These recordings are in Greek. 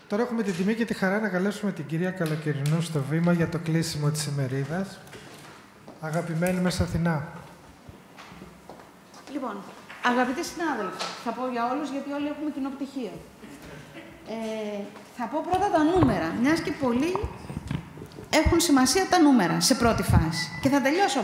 Τώρα έχουμε την τιμή και τη χαρά να καλέσουμε την κυρία Καλοκαιρινού στο βήμα για το κλείσιμο της ημερίδας. Αγαπημένη μας Αθηνά. Λοιπόν, αγαπητοί συνάδελφοι, θα πω για όλους γιατί όλοι έχουμε κοινό πτυχίο. Θα πω πρώτα τα νούμερα, μιας και πολλοί έχουν σημασία τα νούμερα σε πρώτη φάση. Και θα τελειώσω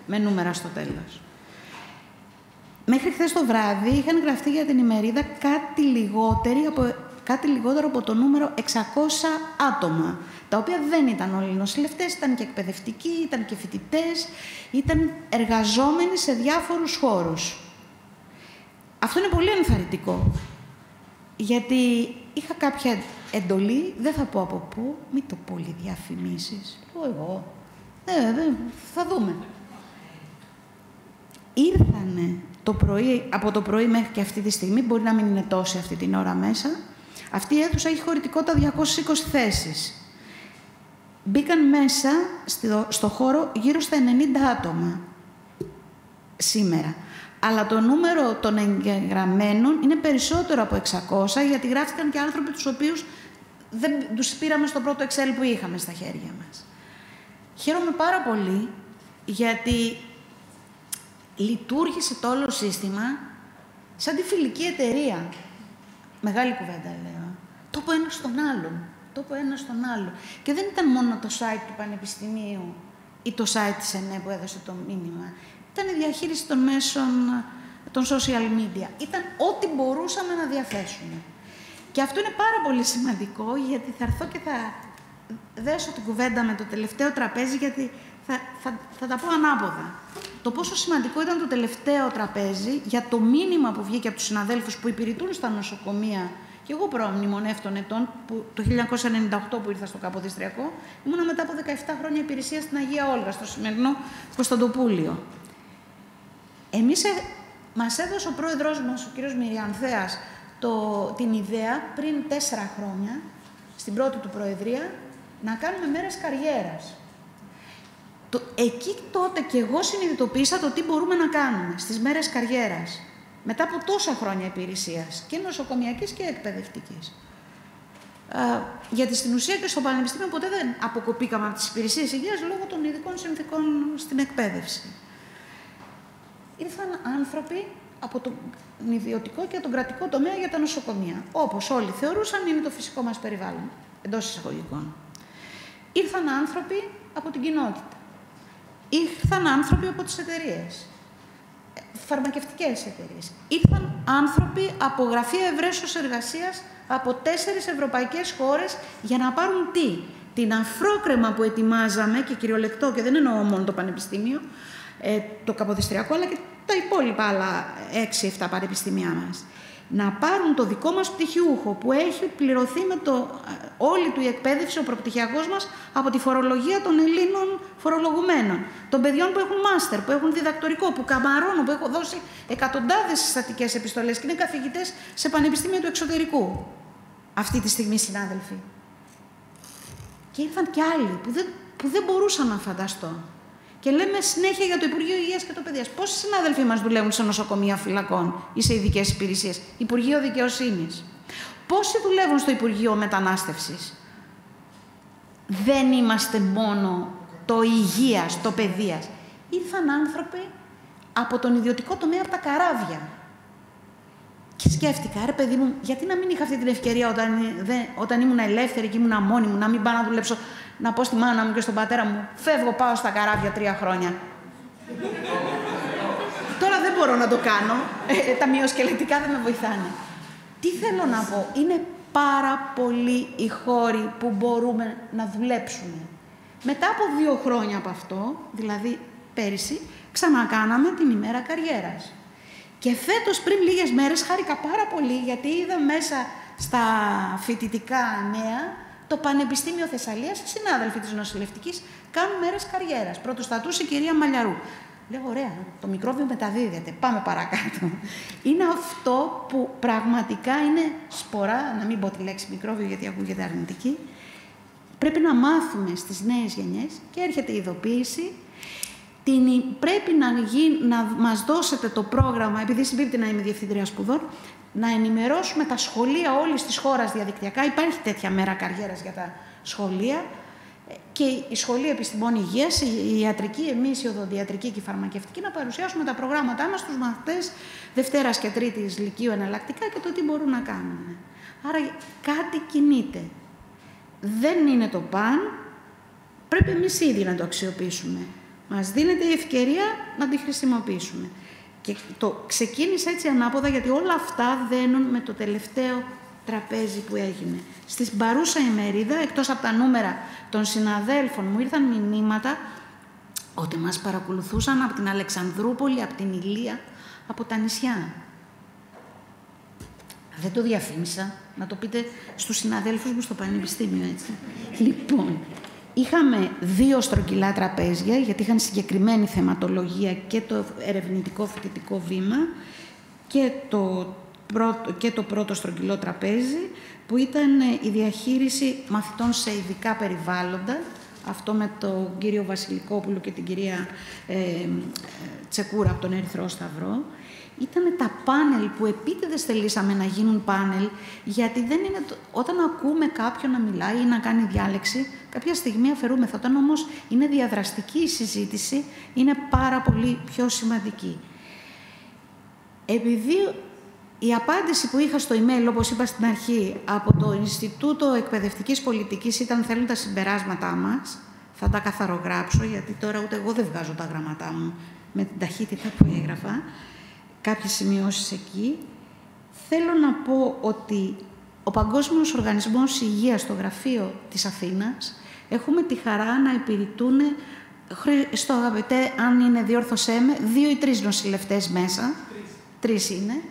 με νούμερα στο τέλος. Μέχρι χθες το βράδυ είχαν γραφτεί για την ημερίδα κάτι λιγότερο από το νούμερο 600 άτομα, τα οποία δεν ήταν όλοι νοσηλευτές, ήταν και εκπαιδευτικοί, ήταν και φοιτητές, ήταν εργαζόμενοι σε διάφορους χώρους. Αυτό είναι πολύ ενθαρρυντικό, γιατί είχα κάποια εντολή, δεν θα πω από πού, μην το πολύ διαφημίσεις, πω εγώ, θα δούμε. Ήρθανε το πρωί, από το πρωί μέχρι και αυτή τη στιγμή, μπορεί να μην είναι τόσοι αυτή την ώρα μέσα, αυτή η αίθουσα έχει χωρητικότητα 220 θέσεις. Μπήκαν μέσα στο χώρο γύρω στα 90 άτομα σήμερα. Αλλά το νούμερο των εγγεγραμμένων είναι περισσότερο από 600, γιατί γράφτηκαν και άνθρωποι τους οποίους δεν τους πήραμε στο πρώτο Excel που είχαμε στα χέρια μας. Χαίρομαι πάρα πολύ, γιατί λειτουργήσε το όλο σύστημα σαν τη φιλική εταιρεία. Μεγάλη κουβέντα, λέω. Το πω ένα στον άλλον. Το πω ένα στον άλλο. Και δεν ήταν μόνο το site του Πανεπιστημίου ή το site της ΕΝΕ που έδωσε το μήνυμα. Ήταν η διαχείριση των μέσων των social media. Ήταν ό,τι μπορούσαμε να διαθέσουμε. Και αυτό είναι πάρα πολύ σημαντικό, γιατί θα έρθω και θα δέσω την κουβέντα με το τελευταίο τραπέζι, γιατί θα τα πω ανάποδα. Το πόσο σημαντικό ήταν το τελευταίο τραπέζι για το μήνυμα που βγήκε από τους συναδέλφους που υπηρετούν στα νοσοκομεία. Και εγώ προμνημονεύω των ετών, το 1998 που ήρθα στο Καποδιστριακό, ήμουνα μετά από 17 χρόνια υπηρεσία στην Αγία Όλγα, στο σημερινό Κωνσταντοπούλιο. Μας έδωσε ο πρόεδρος μας, ο κύριος Μυριανθέας, την ιδέα πριν 4 χρόνια, στην πρώτη του προεδρία, να κάνουμε μέρες καριέρας. Εκεί τότε και εγώ συνειδητοποίησα το τι μπορούμε να κάνουμε στις μέρες καριέρας. Μετά από τόσα χρόνια υπηρεσίας, και νοσοκομιακής και εκπαιδευτικής. Γιατί στην ουσία και στο Πανεπιστήμιο ποτέ δεν αποκοπήκαμε από τις υπηρεσίες υγείας λόγω των ειδικών συνθηκών στην εκπαίδευση. Ήρθαν άνθρωποι από τον ιδιωτικό και τον κρατικό τομέα για τα νοσοκομεία. Όπως όλοι θεωρούσαν είναι το φυσικό μας περιβάλλον, εντός εισαγωγικών. Ήρθαν άνθρωποι από την κοινότητα. Ήρθαν άνθρωποι από τις εταιρείες. Φαρμακευτικές εταιρείες. Ήρθαν άνθρωποι από γραφεία ευρέσεως εργασίας από 4 ευρωπαϊκές χώρες για να πάρουν τι? Την αφρόκρεμα που ετοιμάζαμε, και κυριολεκτό, και δεν εννοώ μόνο το Πανεπιστήμιο, το Καποδιστριακό, αλλά και τα υπόλοιπα άλλα 6-7 πανεπιστήμια μας. Να πάρουν το δικό μας πτυχιούχο που έχει πληρωθεί με όλη του η εκπαίδευση, ο προπτυχιακός μας, από τη φορολογία των Ελλήνων φορολογουμένων. Των παιδιών που έχουν μάστερ, που έχουν διδακτορικό, που καμαρώνω, που έχω δώσει εκατοντάδες συστατικές επιστολές και είναι καθηγητές σε πανεπιστήμια του εξωτερικού. Αυτή τη στιγμή, συνάδελφοι. Και ήρθαν κι άλλοι που δεν μπορούσα να φανταστώ. Και λέμε συνέχεια για το Υπουργείο Υγείας και το Παιδείας. Πόσοι συνάδελφοι μας δουλεύουν σε νοσοκομεία φυλακών ή σε ειδικές υπηρεσίες, Υπουργείο Δικαιοσύνης? Πόσοι δουλεύουν στο Υπουργείο Μετανάστευσης? Δεν είμαστε μόνο το υγείας, το παιδείας. Ήρθαν άνθρωποι από τον ιδιωτικό τομέα, από τα καράβια. Και σκέφτηκα, ρε παιδί μου, γιατί να μην είχα αυτή την ευκαιρία όταν ήμουν ελεύθερη και ήμουν μόνη μου, να μην πάω να δουλέψω, να πω στη μάνα μου και στον πατέρα μου, φεύγω, πάω στα καράβια 3 χρόνια. Τώρα δεν μπορώ να το κάνω, τα μυοσκελετικά δεν με βοηθάνε. Τι θέλω να πω, είναι πάρα πολλοί οι χώροι που μπορούμε να δουλέψουμε. Μετά από 2 χρόνια από αυτό, δηλαδή πέρυσι, ξανακάναμε την ημέρα καριέρας. Και φέτος, πριν λίγες μέρες, χάρηκα πάρα πολύ, γιατί είδα μέσα στα φοιτητικά νέα το Πανεπιστήμιο Θεσσαλίας, οι συνάδελφοι της νοσηλευτικής, κάνουν μέρες καριέρας. Πρωτοστατούσε η κυρία Μαλιαρού. Λέω, ωραία, το μικρόβιο μεταδίδεται, πάμε παρακάτω. Είναι αυτό που πραγματικά είναι σπορά, να μην πω τη λέξη μικρόβιο γιατί ακούγεται αρνητική. Πρέπει να μάθουμε στις νέες γενιές, και έρχεται η ειδοποίηση, Πρέπει να μας δώσετε το πρόγραμμα, επειδή συμπίπτει να είμαι διευθύντρια σπουδών, να ενημερώσουμε τα σχολεία όλης της χώρας διαδικτυακά. Υπάρχει τέτοια μέρα καριέρας για τα σχολεία και η Σχολή Επιστημών Υγείας, η ιατρική, εμείς η οδοντιατρική και η φαρμακευτική, να παρουσιάσουμε τα προγράμματά μας στους μαθητές Δευτέρας και Τρίτης Λυκείου εναλλακτικά και το τι μπορούν να κάνουν. Άρα κάτι κινείται. Δεν είναι το παν, πρέπει εμείς ήδη να το αξιοποιήσουμε. Μας δίνεται η ευκαιρία να τη χρησιμοποιήσουμε. Και το ξεκίνησα έτσι ανάποδα, γιατί όλα αυτά δένουν με το τελευταίο τραπέζι που έγινε. Στην παρούσα ημερίδα, εκτός από τα νούμερα των συναδέλφων μου, ήρθαν μηνύματα ότι μας παρακολουθούσαν από την Αλεξανδρούπολη, από την Ηλία, από τα νησιά. Δεν το διαφήμισα, να το πείτε στους συναδέλφους μου στο πανεπιστήμιο, έτσι. Λοιπόν, είχαμε 2 στρογγυλά τραπέζια, γιατί είχαν συγκεκριμένη θεματολογία και το ερευνητικό φοιτητικό βήμα και το πρώτο στρογγυλό τραπέζι, που ήταν η διαχείριση μαθητών σε ειδικά περιβάλλοντα, αυτό με τον κύριο Βασιλικόπουλο και την κυρία Τσεκούρα από τον Ερυθρό Σταυρό. Ήτανε τα πάνελ που επίτηδες θελήσαμε να γίνουν πάνελ, γιατί δεν είναι όταν ακούμε κάποιον να μιλάει ή να κάνει διάλεξη, κάποια στιγμή αφαιρούμεθα. Όταν όμως είναι διαδραστική η συζήτηση, είναι πάρα πολύ πιο σημαντική. Επειδή η απάντηση που είχα στο email, όπως είπα στην αρχή, από το Ινστιτούτο Εκπαιδευτικής Πολιτικής ήταν «Θέλουν τα συμπεράσματά μας», θα τα καθαρογράψω, γιατί τώρα ούτε εγώ δεν βγάζω τα γραμματά μου με την ταχύτητα που έγραφα, κάποιες σημειώσεις εκεί. Θέλω να πω ότι ο Παγκόσμιος Οργανισμός Υγείας στο γραφείο της Αθήνας έχουμε τη χαρά να υπηρετούν, στο αγαπητέ, αν είναι διόρθωσέ με, 2 ή 3 νοσηλευτές μέσα. 3 είναι.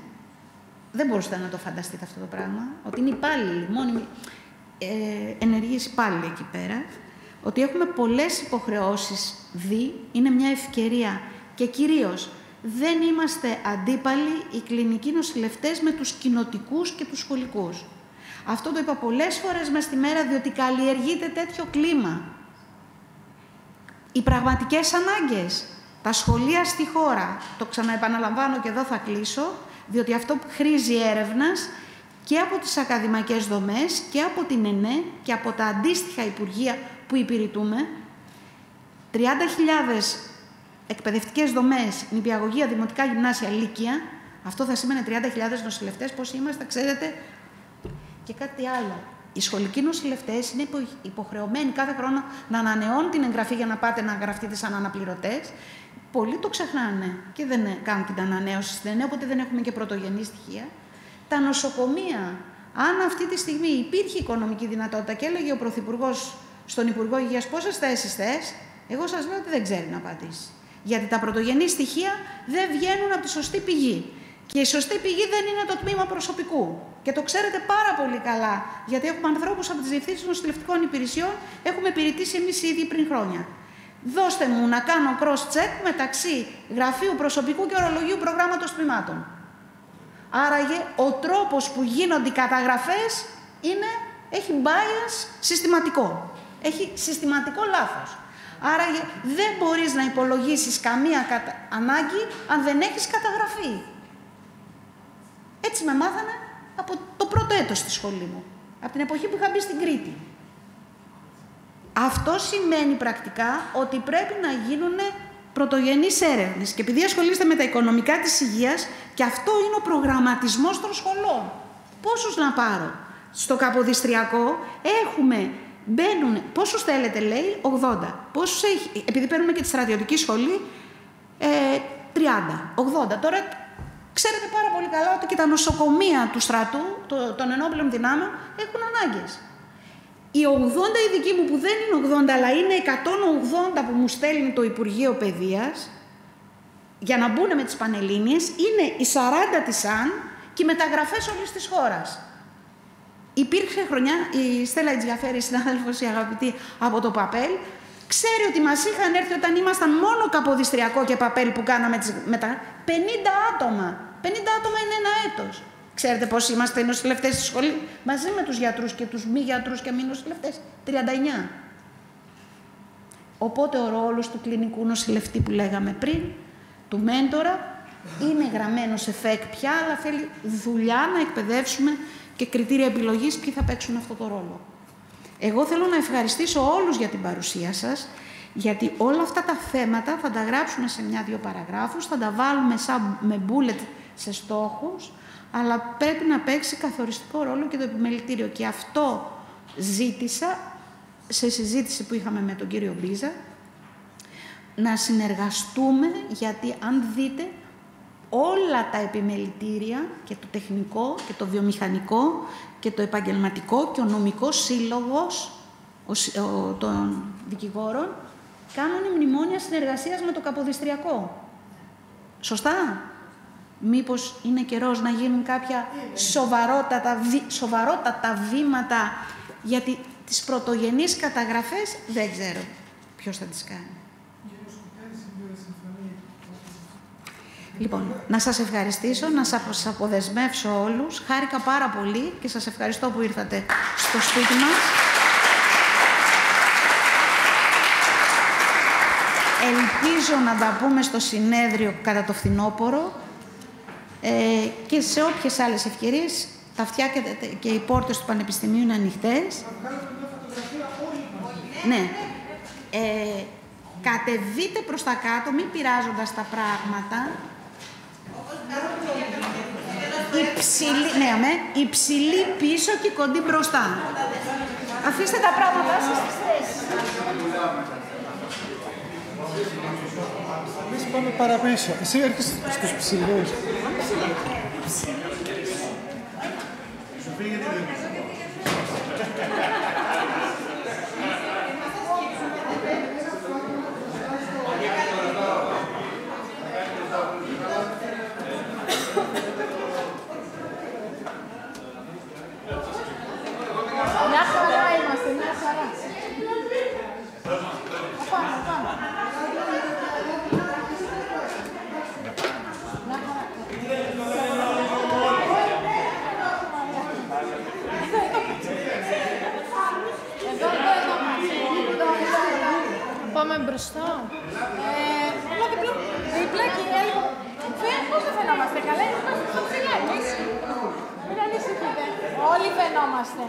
Δεν μπορούσατε να το φανταστείτε αυτό το πράγμα, ότι είναι υπάλληλοι, μόνιμοι ενεργείς υπάλληλοι εκεί πέρα, ότι έχουμε πολλές υποχρεώσεις είναι μια ευκαιρία και κυρίως δεν είμαστε αντίπαλοι οι κλινικοί νοσηλευτές με τους κοινοτικούς και τους σχολικούς. Αυτό το είπα πολλές φορές μες στη μέρα, διότι καλλιεργείται τέτοιο κλίμα. Οι πραγματικές ανάγκες, τα σχολεία στη χώρα, το ξαναεπαναλαμβάνω και εδώ θα κλείσω, διότι αυτό χρήζει έρευνας και από τις ακαδημαϊκές δομές και από την ΕΝΕ και από τα αντίστοιχα υπουργεία που υπηρετούμε. 30.000 εκπαιδευτικές δομές, νηπιαγωγεία, δημοτικά γυμνάσια, λύκεια. Αυτό θα σήμαινε 30.000 νοσηλευτές. Πόσοι είμαστε, ξέρετε. Και κάτι άλλο. Οι σχολικοί νοσηλευτές είναι υποχρεωμένοι κάθε χρόνο να ανανεώνουν την εγγραφή για να πάτε να γραφτείτε σαν αναπληρωτές. Πολλοί το ξεχνάνε και δεν κάνουν την ανανέωση στην ΕΝΕ, οπότε δεν έχουμε και πρωτογενή στοιχεία. Τα νοσοκομεία, αν αυτή τη στιγμή υπήρχε οικονομική δυνατότητα και έλεγε ο Πρωθυπουργός στον Υπουργό Υγείας πόσες θέσεις θες, εγώ σας λέω ότι δεν ξέρει να απαντήσει. Γιατί τα πρωτογενή στοιχεία δεν βγαίνουν από τη σωστή πηγή. Και η σωστή πηγή δεν είναι το τμήμα προσωπικού. Και το ξέρετε πάρα πολύ καλά, γιατί έχουμε ανθρώπους από τις διευθύνσεις νοσηλευτικών υπηρεσιών, έχουμε υπηρετήσει εμείς ήδη πριν χρόνια. Δώστε μου να κάνω cross-check μεταξύ γραφείου προσωπικού και ορολογίου προγράμματος τμήματων. Άραγε, ο τρόπος που γίνονται οι καταγραφές έχει bias συστηματικό. Έχει συστηματικό λάθος. Άραγε, δεν μπορείς να υπολογίσεις καμία ανάγκη αν δεν έχεις καταγραφεί. Έτσι με μάθανε από το πρώτο έτος στη σχολή μου, από την εποχή που είχα μπει στην Κρήτη. Αυτό σημαίνει πρακτικά ότι πρέπει να γίνουν πρωτογενείς έρευνες. Και επειδή ασχολείστε με τα οικονομικά της υγείας, και αυτό είναι ο προγραμματισμός των σχολών. Πόσους να πάρω? Στο Καποδιστριακό μπαίνουν, πόσους θέλετε λέει, 80. Πόσους έχει, επειδή παίρνουμε και τη στρατιωτική σχολή, 30, 80. Τώρα ξέρετε πάρα πολύ καλά ότι και τα νοσοκομεία του στρατού, των ενόπλων δυνάμεων, έχουν ανάγκες. Οι 80 οι δικοί μου, που δεν είναι 80, αλλά είναι 180 που μου στέλνει το Υπουργείο Παιδείας, για να μπουν με τις Πανελλήνιες, είναι οι 40 της ΑΝ και οι μεταγραφές όλης της χώρας. Υπήρξε χρονιά, η Στέλλα Ιτζιαφέρη, συνάδελφος, η αγαπητή από το ΠΑΠΕΛ, ξέρει ότι μας είχαν έρθει όταν ήμασταν μόνο Καποδιστριακό και ΠΑΠΕΛ που κάναμε τις 50 άτομα. 50 άτομα είναι ένα έτος. Ξέρετε πώς είμαστε οι νοσηλευτές στη σχολή, μαζί με τους γιατρούς και τους μη γιατρούς και μη νοσηλευτές? 39. Οπότε ο ρόλος του κλινικού νοσηλευτή που λέγαμε πριν, του μέντορα, είναι γραμμένο σε ΦΕΚ πια, αλλά θέλει δουλειά να εκπαιδεύσουμε και κριτήρια επιλογής ποιοι θα παίξουν αυτό το ρόλο. Εγώ θέλω να ευχαριστήσω όλους για την παρουσία σας, γιατί όλα αυτά τα θέματα θα τα γράψουμε σε 1-2 παραγράφους, θα τα βάλουμε με bullet σε στόχους, αλλά πρέπει να παίξει καθοριστικό ρόλο και το επιμελητήριο. Και αυτό ζήτησα, σε συζήτηση που είχαμε με τον κύριο Μπίζα, να συνεργαστούμε, γιατί αν δείτε όλα τα επιμελητήρια και το τεχνικό και το βιομηχανικό και το επαγγελματικό και ο νομικός σύλλογος των δικηγόρων κάνουν μνημόνια συνεργασίας με το Καποδιστριακό. Σωστά? Μήπως είναι καιρός να γίνουν κάποια σοβαρότατα βήματα, γιατί τις πρωτογενείς καταγραφές δεν ξέρω ποιος θα τις κάνει. Λοιπόν, να σας ευχαριστήσω, να σας αποδεσμεύσω όλους. Χάρηκα πάρα πολύ και σας ευχαριστώ που ήρθατε στο σπίτι μας. Ελπίζω να τα πούμε στο συνέδριο κατά το φθινόπωρο και σε όποιες άλλες ευκαιρίες. Τα αυτιά και οι πόρτες του Πανεπιστημίου είναι ανοιχτές. Ναι. Κατεβείτε προς τα κάτω, μην πειράζοντας τα πράγματα. Υψηλή πίσω και κοντή μπροστά. Αφήστε τα πράγματά σας στις θέσεις. Εμείς πάμε παραπίσω. Εσύ έρχεσαι στους ψηλούς. Μια χαρά είμαστε, μια χαρά. Πάμε. Πάμε μπροστά. Δίπλα και λίγο. Πώς δεν φαινόμαστε καλά, είμαστε στο ψηλά εμείς. Μην ανησυχείτε. Όλοι φαινόμαστε.